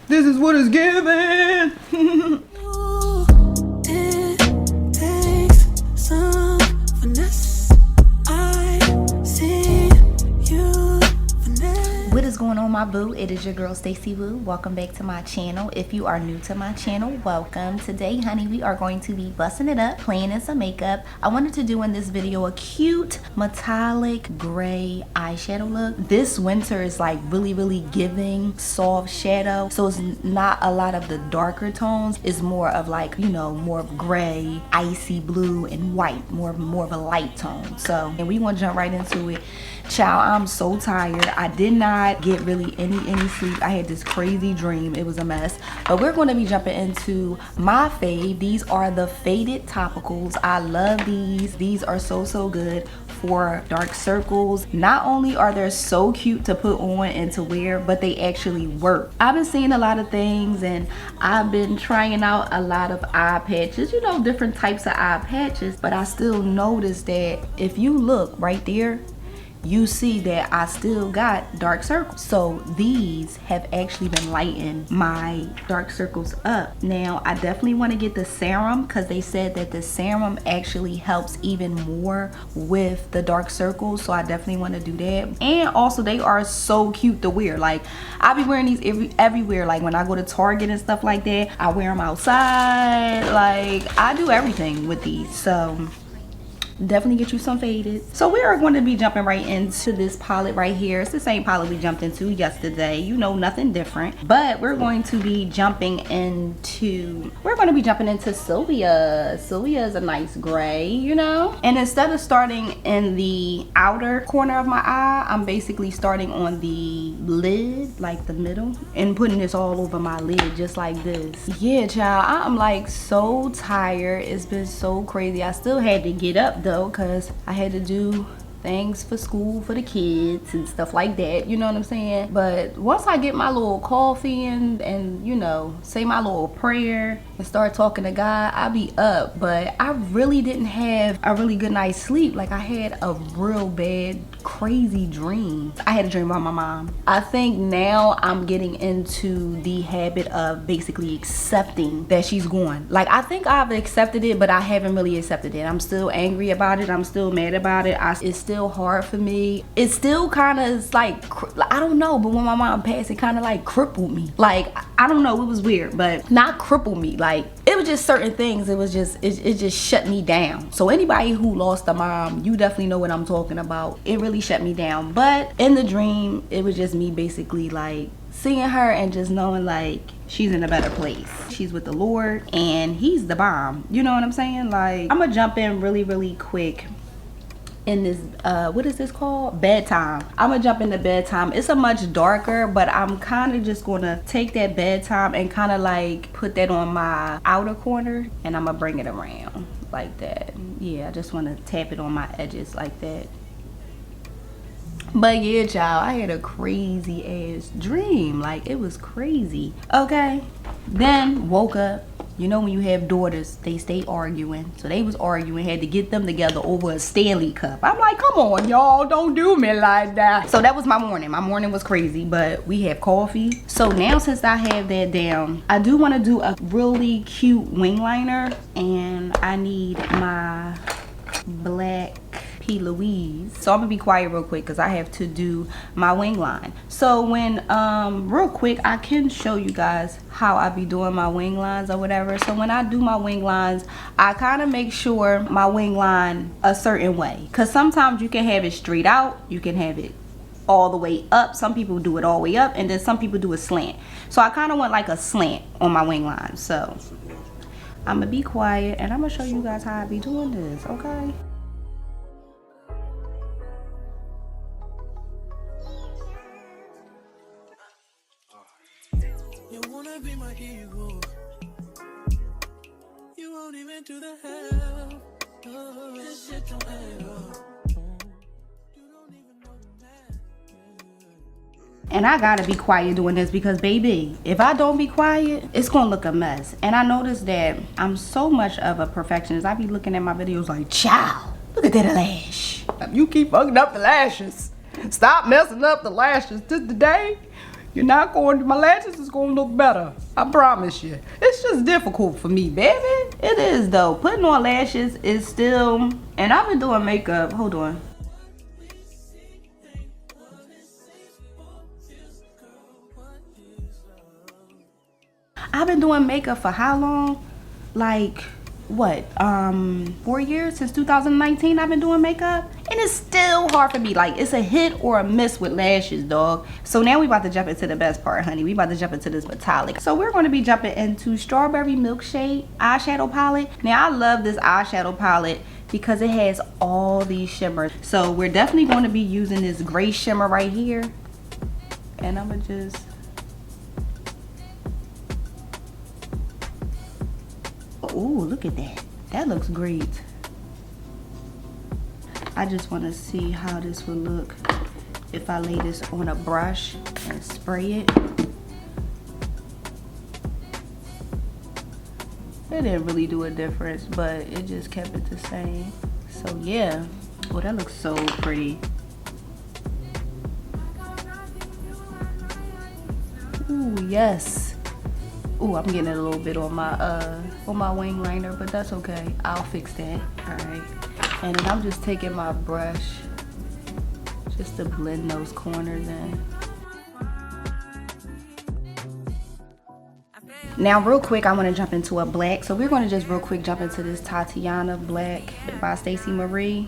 This is what it's giving. What is going on, my boo? It is your girl Stacy Woo. Welcome back to my channel. If you are new to my channel, welcome. Today, honey, we are going to be busting it up, playing in some makeup. I wanted to do in this video a cute metallic gray eyeshadow look. This winter is like really giving soft shadow, so it's not a lot of the darker tones. It's more of like, you know, more of gray, icy blue, and white, more of a light tone. So, and we want to jump right into it. Child, I'm so tired. I did not get really any sleep. I had this crazy dream. It was a mess. But we're going to be jumping into my fave. These are the Faded Topicals. I love these. These are so good for dark circles. Not only are they so cute to put on and to wear, but they actually work. I've been seeing a lot of things and I've been trying out a lot of eye patches, you know, different types of eye patches, but I still noticed that if you look right there, you see that I still got dark circles. So these have actually been lighting my dark circles up. Now I definitely want to get the serum because they said that the serum actually helps even more with the dark circles, so I definitely want to do that. And also they are so cute to wear. Like I be wearing these everywhere, like when I go to Target and stuff like that. I wear them outside, like I do everything with these. So definitely get you some faded. So we are going to be jumping right into this palette right here. It's the same palette we jumped into yesterday, you know, nothing different, but we're going to be jumping into Sylvia. Sylvia is a nice gray, you know, and instead of starting in the outer corner of my eye, I'm basically starting on the lid, like the middle, and putting this all over my lid just like this. Yeah, child, I'm like so tired. It's been so crazy. I still had to get up though, because I had to do things for school for the kids and stuff like that, you know what I'm saying? But once I get my little coffee and you know, say my little prayer and start talking to God, I'll be up. But I really didn't have a really good night's sleep. Like I had a real bad crazy dream. I had a dream about my mom. I think now I'm getting into the habit of basically accepting that she's gone. Like I think I've accepted it, but I haven't really accepted it. I'm still angry about it. I'm still mad about it. It's still hard for me. It still kind of is like, I don't know, but when my mom passed, it kind of like crippled me. Like I don't know, it was weird, but not crippled me. Like it was just certain things. It was just it just shut me down. So anybody who lost a mom, you definitely know what I'm talking about. It really shut me down. But in the dream, it was just me basically like seeing her and just knowing like she's in a better place. She's with the Lord and he's the bomb. You know what I'm saying? Like I'm gonna jump in really quick in this what is this called, bedtime. I'm gonna jump into bedtime. It's a much darker, but I'm kind of just gonna take that bedtime and kind of like put that on my outer corner, and I'm gonna bring it around like that. Yeah, I just want to tap it on my edges like that. But yeah, child, I had a crazy ass dream. Like it was crazy. Okay, then woke up. You know when you have daughters, they stay arguing. So they was arguing, had to get them together over a Stanley cup. I'm like, come on, y'all, don't do me like that. So that was my morning. My morning was crazy, but we have coffee. So now since I have that down, I do want to do a really cute wing liner. And I need my black P. Louise. So I'm gonna be quiet real quick because I have to do my wing line. So when real quick, I can show you guys how I be doing my wing lines or whatever. So when I do my wing lines, I kind of make sure my wing line a certain way, because sometimes you can have it straight out, you can have it all the way up. Some people do it all the way up, and then some people do a slant. So I kind of want like a slant on my wing line. So I'm gonna be quiet and I'm gonna show you guys how I be doing this, okay? You wanna be my hero. You won't even do the hell. Oh, this shit don't add up. You don't even know the man. And I gotta be quiet doing this because baby, if I don't be quiet, it's gonna look a mess. And I noticed that I'm so much of a perfectionist. I be looking at my videos like, child, look at that lash. You keep fucking up the lashes. Stop messing up the lashes today. You're not going, my lashes is gonna look better. I promise you. It's just difficult for me, baby. It is though. Putting on lashes is still, and I've been doing makeup, hold on. I've been doing makeup for how long? Like, what, 4 years? Since 2019 I've been doing makeup, and it's still hard for me. Like, it's a hit or a miss with lashes, dog. So now we about to jump into the best part, honey. We about to jump into this metallic. So we're going to be jumping into Strawberry Milkshake eyeshadow palette. Now I love this eyeshadow palette because it has all these shimmers. So we're definitely going to be using this gray shimmer right here, and I'm gonna just, ooh, look at that. That looks great. I just want to see how this would look if I lay this on a brush and spray it. It didn't really do a difference, but it just kept it the same. So yeah. Oh, that looks so pretty. Ooh, yes. Ooh, I'm getting it a little bit on my wing liner, but that's okay. I'll fix that. All right. And then I'm just taking my brush just to blend those corners in. Now, real quick, I want to jump into a black. So we're going to just real quick jump into this Tatiana black by Stacey Marie.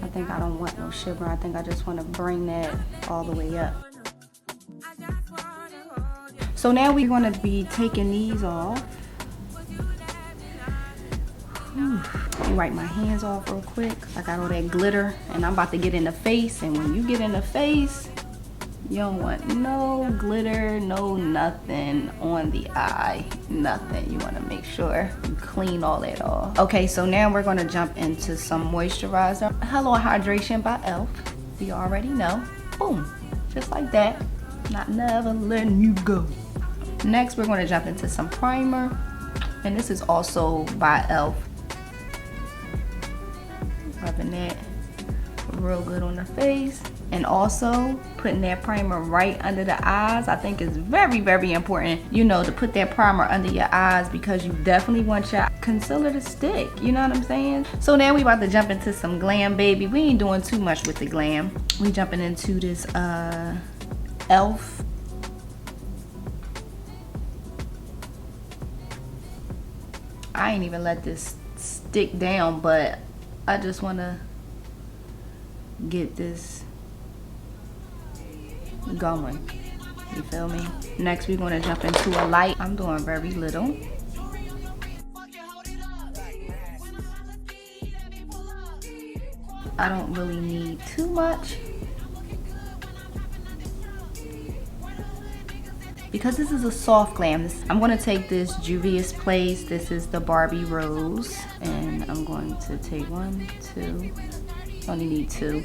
I think I don't want no shimmer. I think I just want to bring that all the way up. So now we're going to be taking these off. Let me wipe my hands off real quick. I got all that glitter and I'm about to get in the face. And when you get in the face, you don't want no glitter, no nothing on the eye, nothing. You want to make sure you clean all that off. Okay, so now we're going to jump into some moisturizer. Hello Hydration by e.l.f. You already know. Boom, just like that. Not never letting you go. Next, we're going to jump into some primer, and this is also by e.l.f. Rubbing that real good on the face, and also putting that primer right under the eyes. I think it's very, very important, you know, to put that primer under your eyes because you definitely want your concealer to stick. You know what I'm saying? So now we about to jump into some glam, baby. We ain't doing too much with the glam. We jumping into this e.l.f. I ain't even let this stick down, but I just want to get this going. You feel me? Next, we're going to jump into a light. I'm doing very little. I don't really need too much, because this is a soft glam. I'm going to take this Juvia's Place. This is the Barbie Rose, and I'm going to take 1, 2, only need 2.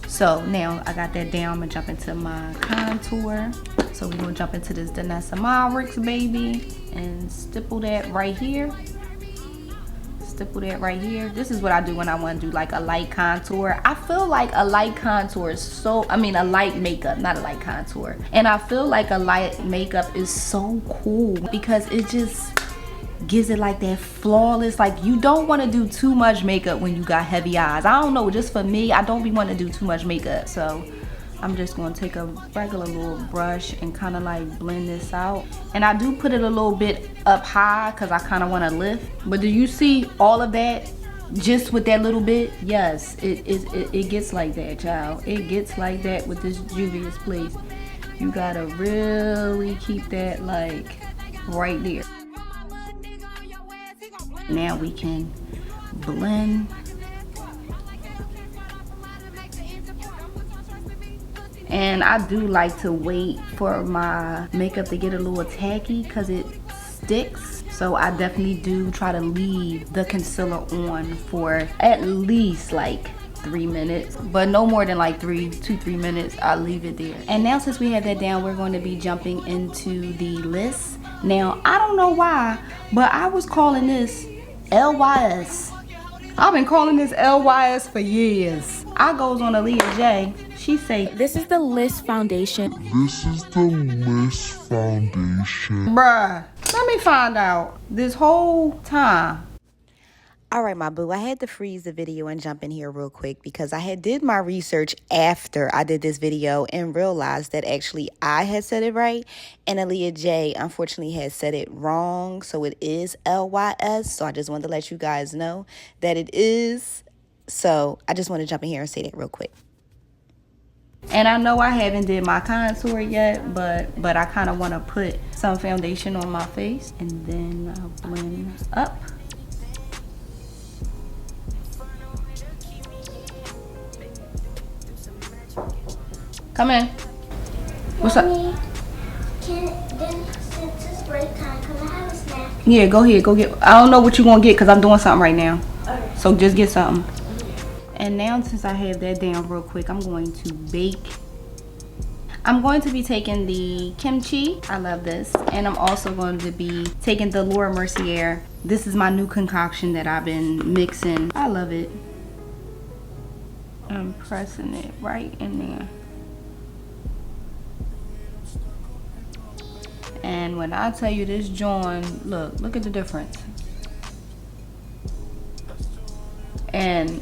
So now I got that down. I'm going to jump into my contour. So we're going to jump into this Danessa Myricks, baby, and stipple that right here. Stipple that right here. This is what I do when I want to do like a light contour. I feel like a light contour is so, I mean a light makeup, not a light contour. And I feel like a light makeup is so cool because it just gives it like that flawless, like you don't want to do too much makeup when you got heavy eyes. I don't know, just for me, I don't be wanting to do too much makeup. So I'm just going to take a regular little brush and kind of like blend this out. And I do put it a little bit up high because I kind of want to lift. But do you see all of that just with that little bit? Yes, it gets like that, child. It gets like that with this Juvia's Place. You got to really keep that like right there. Now we can blend. And I do like to wait for my makeup to get a little tacky because it sticks. So I definitely do try to leave the concealer on for at least like 3 minutes, but no more than like 2-3 minutes. I'll leave it there. And now since we have that down, we're going to be jumping into the list. Now I don't know why, but I was calling this LYS. I've been calling this LYS for years. I goes on Aaliyah J. She say, This is the List Foundation. This is the List Foundation. bruh, let me find out. This whole time. All right, my boo, I had to freeze the video and jump in here real quick because I had did my research after I did this video and realized that actually I had said it right and Aaliyah J unfortunately had said it wrong. So it is LYS. So I just wanted to let you guys know that it is. So I just want to jump in here and say that real quick. And I know I haven't did my contour yet, but I kind of want to put some foundation on my face and then I'll blend up. Come in. What's up? Since it's break time, can I have a snack? Yeah, go ahead. Go get. I don't know what you're going to get because I'm doing something right now. Okay. So just get something. And now since I have that down real quick, I'm going to bake. I'm going to be taking the kimchi. I love this. And I'm also going to be taking the Laura Mercier. This is my new concoction that I've been mixing. I love it. I'm pressing it right in there. And when I tell you this joint, look at the difference. And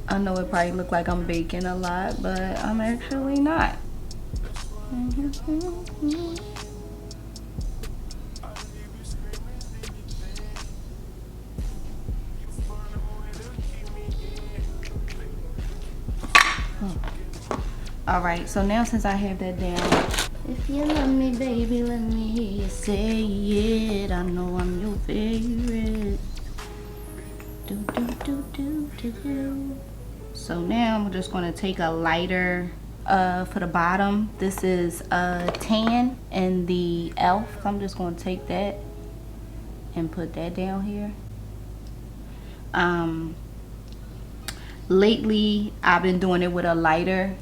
I know it probably look like I'm baking a lot, but I'm actually not. All right, so now since I have that down, if you love me, baby, let me hear you say it. I know I'm your favorite. Do. So now I'm just gonna take a lighter for the bottom. This is tan and the e.l.f. So I'm just gonna take that and put that down here. Lately I've been doing it with a lighter,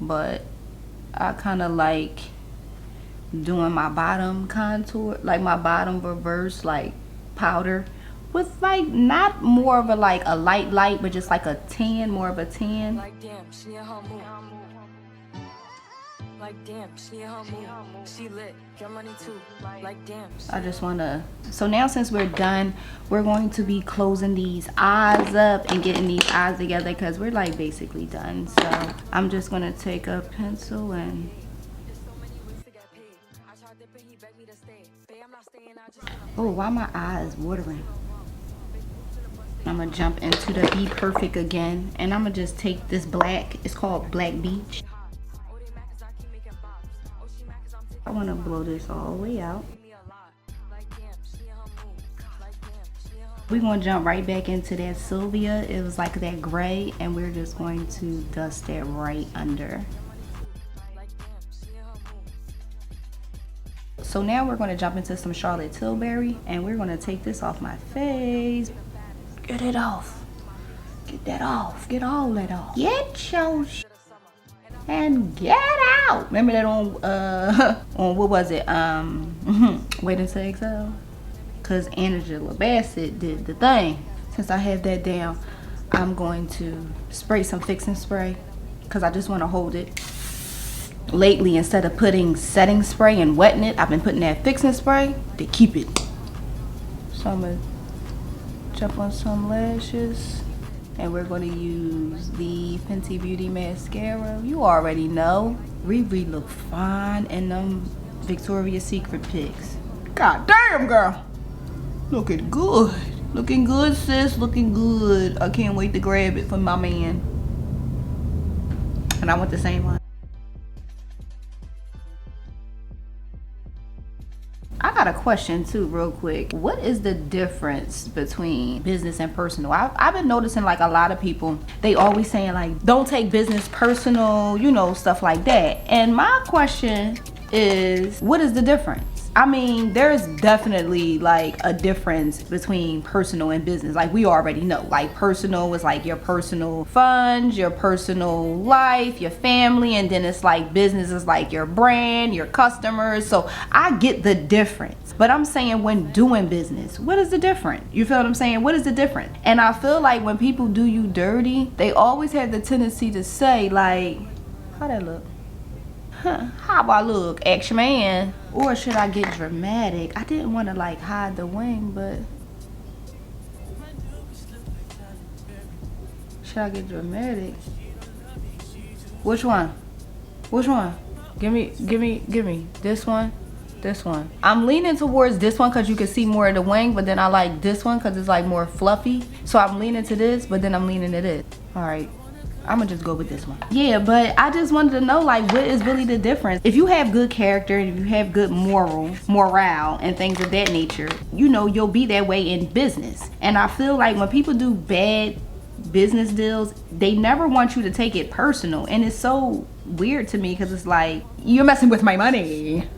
but I kind of like doing my bottom contour, like my bottom reverse, like powder with like not more of a like a light, but just like a tan, more of a tan. Like damn, she in her mood. Like damn, she in her mood. She lit, get money too. Like damn. I just want to. So now since we're done, we're going to be closing these eyes up and getting these eyes together because we're like basically done. So I'm just gonna take a pencil and. Oh, why my eyes watering? I'm gonna jump into the Be Perfect again, and I'm gonna just take this black. It's called Black Beach. I want to blow this all the way out. We're going to jump right back into that Sylvia. It was like that gray, and we're just going to dust that right under. So now we're going to jump into some Charlotte Tilbury, and we're going to take this off my face. Get it off. Get that off. Get all that off. Get your and get out. Remember that on what was it? Waiting to Exhale? Because Angela Bassett did the thing. Since I have that down, I'm going to spray some fixing spray because I just want to hold it. Lately, instead of putting setting spray and wetting it, I've been putting that fixing spray to keep it. So I'm going to jump on some lashes. And we're going to use the Fenty Beauty mascara. You already know. Riri look fine in them Victoria's Secret pics. God damn, girl. Looking good. Looking good, sis. Looking good. I can't wait to grab it from my man. And I want the same one. I got a question too real quick. What is the difference between business and personal? I've been noticing like a lot of people, they always saying like, don't take business personal, you know, stuff like that. And my question is, what is the difference? I mean, there's definitely like a difference between personal and business. Like we already know, like personal is like your personal funds, your personal life, your family, and then it's like business is like your brand, your customers. So I get the difference, but I'm saying when doing business, what is the difference? You feel what I'm saying? What is the difference? And I feel like when people do you dirty, they always have the tendency to say like, how that look? Huh, how about I look, action man? Or should I get dramatic? I didn't want to like hide the wing, but should I get dramatic? Which one? Which one? Give me this one. This one. I'm leaning towards this one because you can see more of the wing, but then I like this one because it's like more fluffy. So I'm leaning to this, but then I'm leaning to this. All right. I'm gonna just go with this one. Yeah, but I just wanted to know like what is really the difference. If you have good character and if you have good morale and things of that nature, you know you'll be that way in business. And I feel like when people do bad business deals, they never want you to take it personal. And it's so weird to me because it's like, you're messing with my money.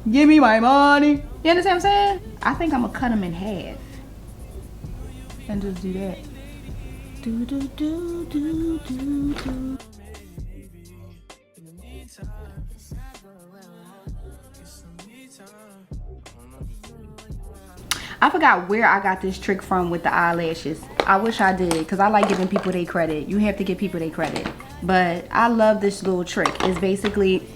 Give me my money. You understand what I'm saying? I think I'm gonna cut them in half and just do that. Do do do do do do. I forgot where I got this trick from with the eyelashes. I wish I did because I like giving people their credit. You have to give people their credit. But I love this little trick. It's basically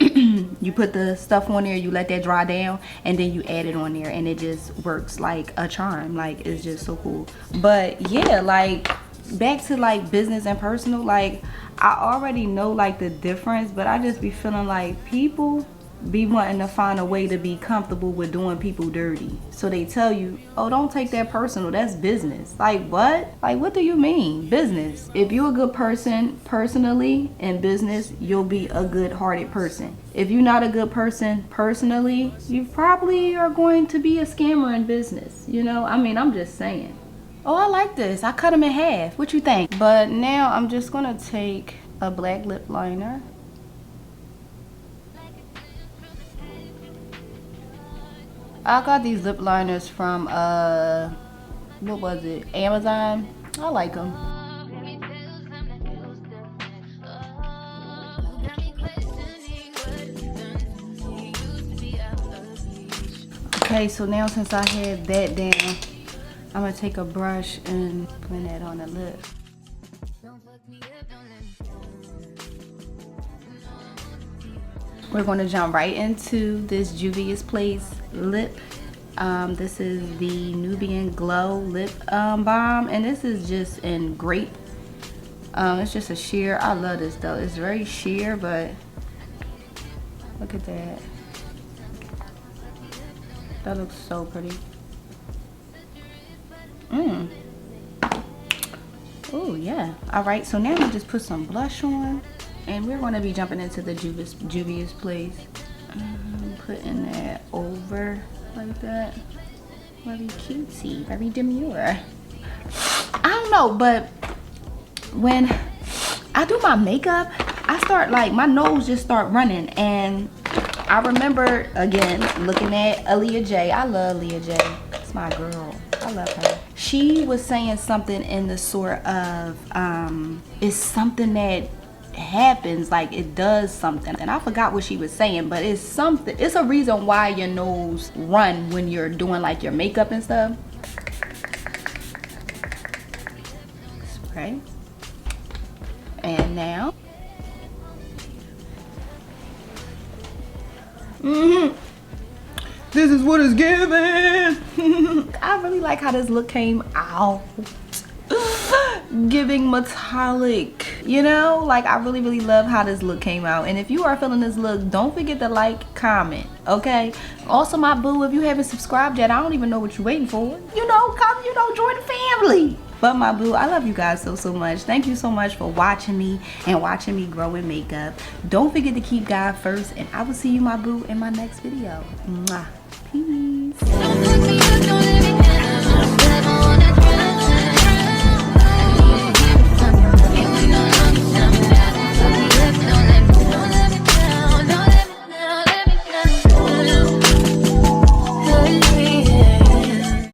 you put the stuff on there, you let that dry down, and then you add it on there, and it just works like a charm. Like, it's just so cool. But yeah, like back to like business and personal, like I already know like the difference, but I just be feeling like people be wanting to find a way to be comfortable with doing people dirty. So they tell you, oh, don't take that personal, that's business. Like what? Like what do you mean business? If you're a good person personally in business, you'll be a good hearted person. If you're not a good person personally, you probably are going to be a scammer in business. You know, I mean, I'm just saying. Oh, I like this. I cut them in half. What you think? But now I'm just gonna take a black lip liner. I got these lip liners from what was it? Amazon. I like them. Okay, so now since I have that down, I'm gonna take a brush and blend that on the lip. We're gonna jump right into this Juvia's Place lip. This is the Nubian Glow Lip Balm, and this is just in grape. It's just a sheer. I love this though. It's very sheer, but look at that. That looks so pretty. Oh yeah. All right, so now I'm gonna just put some blush on, and we're gonna be jumping into the Juvia's Place. Putting that over like that. Very cutesy, very demure. I don't know, but when I do my makeup, I start like, my nose just start running. And I remember, again, looking at Aaliyah J. I love Aaliyah J. It's my girl. I love her. She was saying something in the sort of, it's something that happens, like it does something, and I forgot what she was saying, but it's something, it's a reason why your nose run when you're doing like your makeup and stuff. Spray. And now this is what it's giving. I really like how this look came out. Giving metallic, you know, like I really love how this look came out. And if you are feeling this look, don't forget to like, comment, okay? Also, my boo, if you haven't subscribed yet, I don't even know what you're waiting for. You know, come, you know, join the family. But my boo, I love you guys so much. Thank you so much for watching me and watching me grow in makeup. Don't forget to keep God first, and I will see you, my boo, in my next video. Mwah. Peace.